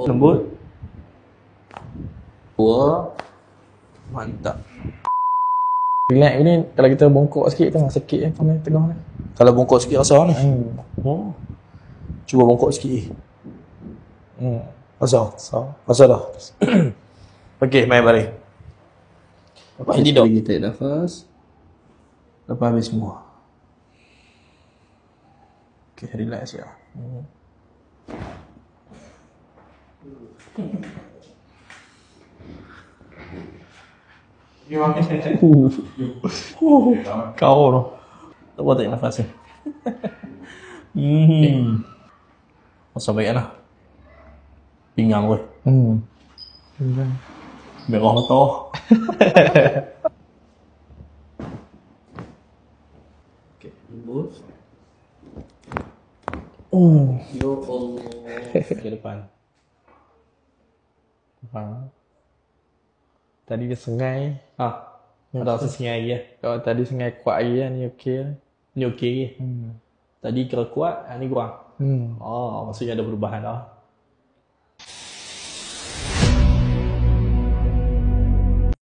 Lembut. Dua. Mantap. Relax ni kalau kita bongkok sikit tengah sakit tengah ni. Kalau bongkok sikit rasa ni. Oh. Cuba bongkok sikit. Rasa? So. Rasa dah? Okey, main balik. Lepas Ini dok. lagi tarik nafas. Lepas habis semua. Okey, relax ya. Kau tu. Tak boleh tarik nafas ni. Masa baik lah. Pinggang gue. Merah mata. Okey, lembut. Ya Allah. Ke depan. Tadi dia sengai. Ada rasa sengai lagi ya. Kalau tadi sengai kuat lagi ni okey. Ni okey lagi. Tadi kira kuat, ni kurang. Hmm. Oh, maksudnya ada perubahan dah.